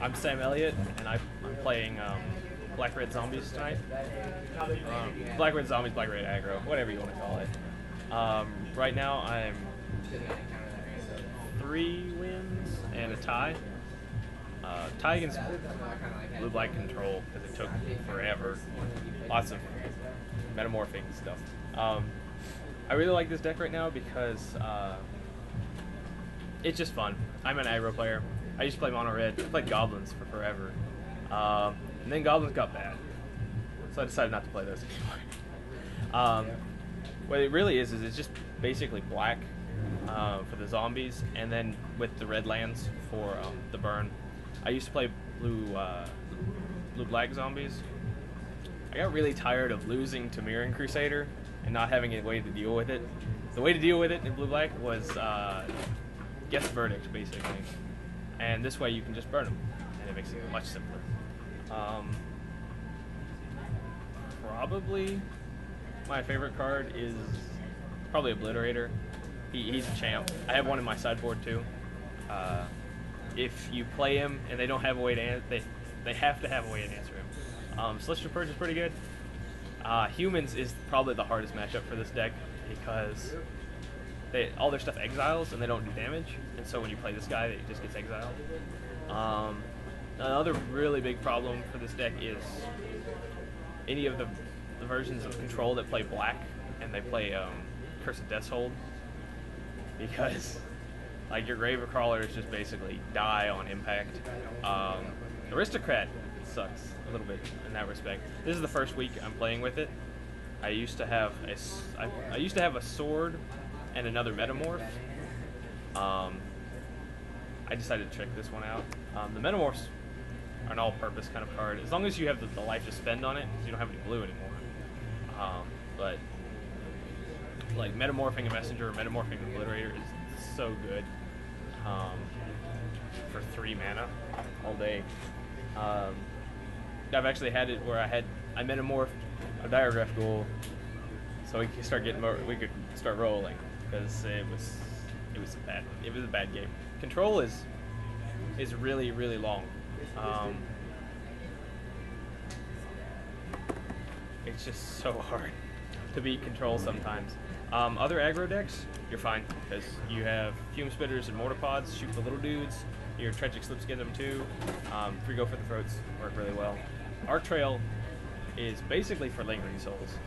I'm Sam Elliott, and I'm playing Black Red Zombies tonight. Black Red Zombies, Black Red Aggro, whatever you want to call it. Right now, I'm 3 wins and a tie. Tie against Blue-Black Control because it took forever. Lots of metamorphing stuff. I really like this deck right now because it's just fun. I'm an aggro player. I used to play mono red. I played goblins for forever. And then goblins got bad. So I decided not to play those anymore. What it really is it's just basically black for the zombies, and then with the red lands for the burn. I used to play blue-black zombies. I got really tired of losing to Mirroring Crusader and not having a way to deal with it. The way to deal with it in blue-black was guess verdict, basically. And this way you can just burn them, and it makes it much simpler. Probably my favorite card is probably Obliterator. He's a champ. I have one in my sideboard too. If you play him and they don't have a way to they have to have a way to answer him. Celestial Purge is pretty good. Humans is probably the hardest matchup for this deck because all their stuff exiles and they don't do damage, and so when you play this guy, it just gets exiled. Another really big problem for this deck is any of the versions of Control that play black and they play Curse of Death's Hold, because like your Grave Crawler is just basically die on impact. Aristocrat sucks a little bit in that respect. This is the first week I'm playing with it. I used to have a sword and another metamorph. I decided to check this one out. The metamorphs are an all-purpose kind of card as long as you have the life to spend on it, because you don't have any blue anymore. But like metamorphing a messenger or metamorphing an obliterator is so good for 3 mana all day. I've actually had it where I metamorphed a Diregraph Ghoul so we could start rolling, because it was a bad game. Control is really, really long. It's just so hard to beat Control sometimes. Other aggro decks, you're fine, because you have Fume Spitters and Mortar Pods, shoot the little dudes. Your Tragic Slipskin them too. 3 Go for the Throats work really well. Arc Trail is basically for Lingering Souls.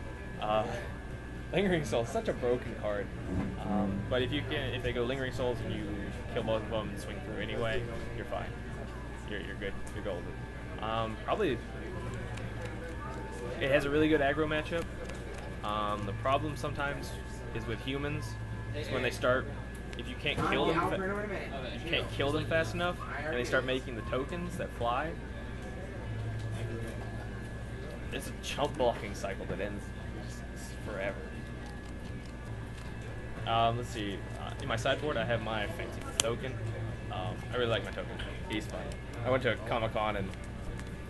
Lingering Souls, such a broken card. But if they go Lingering Souls and you kill both of them and swing through anyway, you're fine. You're good. You're golden. Probably it has a really good aggro matchup. The problem sometimes is with humans. Is when they start, if you can't kill them fast enough, and they start making the tokens that fly. It's a chump blocking cycle that ends forever. Let's see. In my sideboard, I have my fancy token. I really like my token. He's fun. I went to Comic-Con and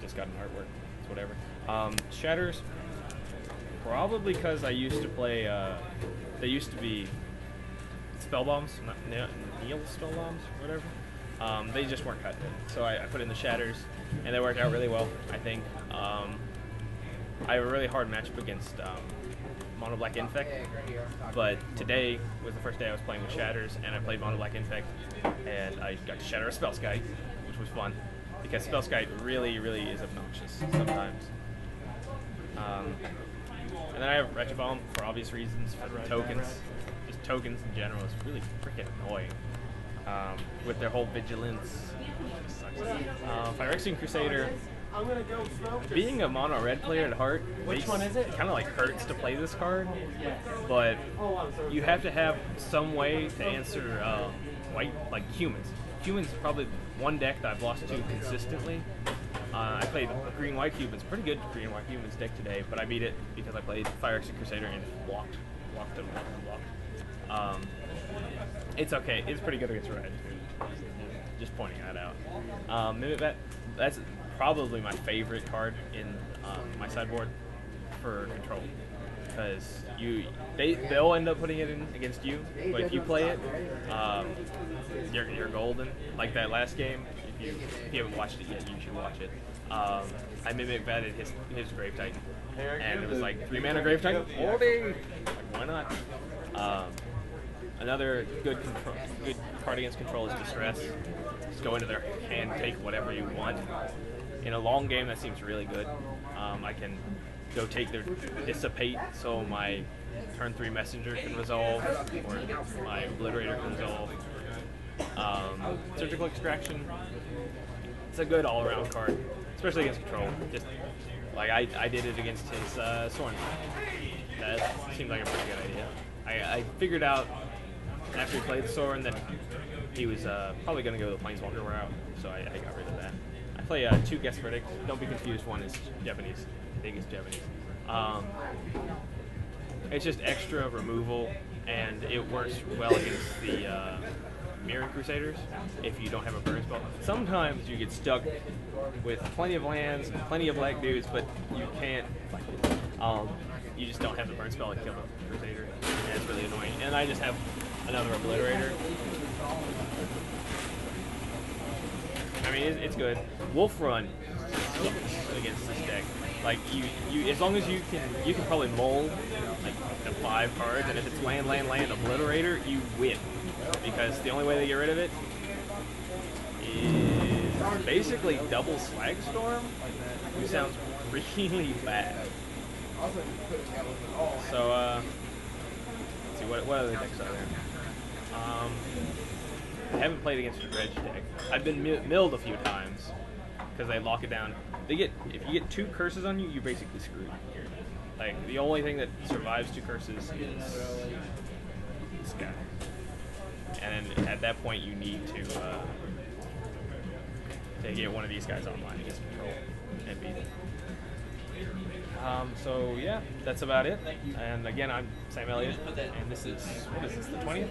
just got an artwork. It's whatever. Shatters, probably because I used to play. They used to be spell bombs, not Neil spell bombs, whatever. They just weren't cut good, so I put in the Shatters, and they worked out really well, I think. I have a really hard matchup against Mono Black Infect, but today was the first day I was playing with Shatters, and I played Mono Black Infect, and I got to shatter a Spellskite, which was fun, because Spellskite really, really is obnoxious sometimes. And then I have Wretched Bomb for obvious reasons, for tokens. Just tokens in general is really freaking annoying. With their whole vigilance. Phyrexian Crusader, being a mono red player at heart, it kind of like hurts to play this card, but you have to have some way to answer white, like humans. Humans is probably one deck that I've lost to consistently. I played green-white humans, pretty good green-white humans deck today, but I beat it because I played Phyrexian Crusader and blocked and blocked. It's okay. It's pretty good against red. Just pointing that out. Mimic that's probably my favorite card in my sideboard for Control. because they'll end up putting it in against you, but if you play it, you're golden. Like that last game, if you haven't watched it yet, you should watch it. I mimic batted his Grave Titan, and it was like 3-mana Grave Titan. Like, why not? Another good card against control is Distress. Just go into their hand, take whatever you want. In a long game, that seems really good. I can go take their Dissipate, so my turn 3 Messenger can resolve, or my Obliterator can resolve. Surgical Extraction, it's a good all-around card, especially against control. Just like I did it against his Sorin. That seemed like a pretty good idea. I figured out after he played Sorin that he was probably going to go the Planeswalker route, so I got rid of that. I play 2 Guess Verdict. Don't be confused, one is Japanese. I think it's Japanese. It's just extra removal, and it works well against the Mirror Crusaders if you don't have a burn spell. Sometimes you get stuck with plenty of lands and plenty of black dudes, but you can't, you just don't have the burn spell to kill the Crusader, and it's really annoying. And I just have another Obliterator. I mean, it's good. Wolf Run sucks against this deck. Like you, as long as you can probably mold like the 5 cards, and if it's land, Obliterator, you win. Because the only way they get rid of it is basically double Slag Storm, which sounds really bad. So let's see what other decks are there. I haven't played against a Dredge deck. I've been milled a few times because they lock it down. If you get 2 curses on you, you're basically screwed. Like the only thing that survives 2 curses is this guy, and then at that point you need to get one of these guys online against control and beat it. So yeah, that's about it. And again, I'm Sam Elliott, and this is, what is this, the 20th?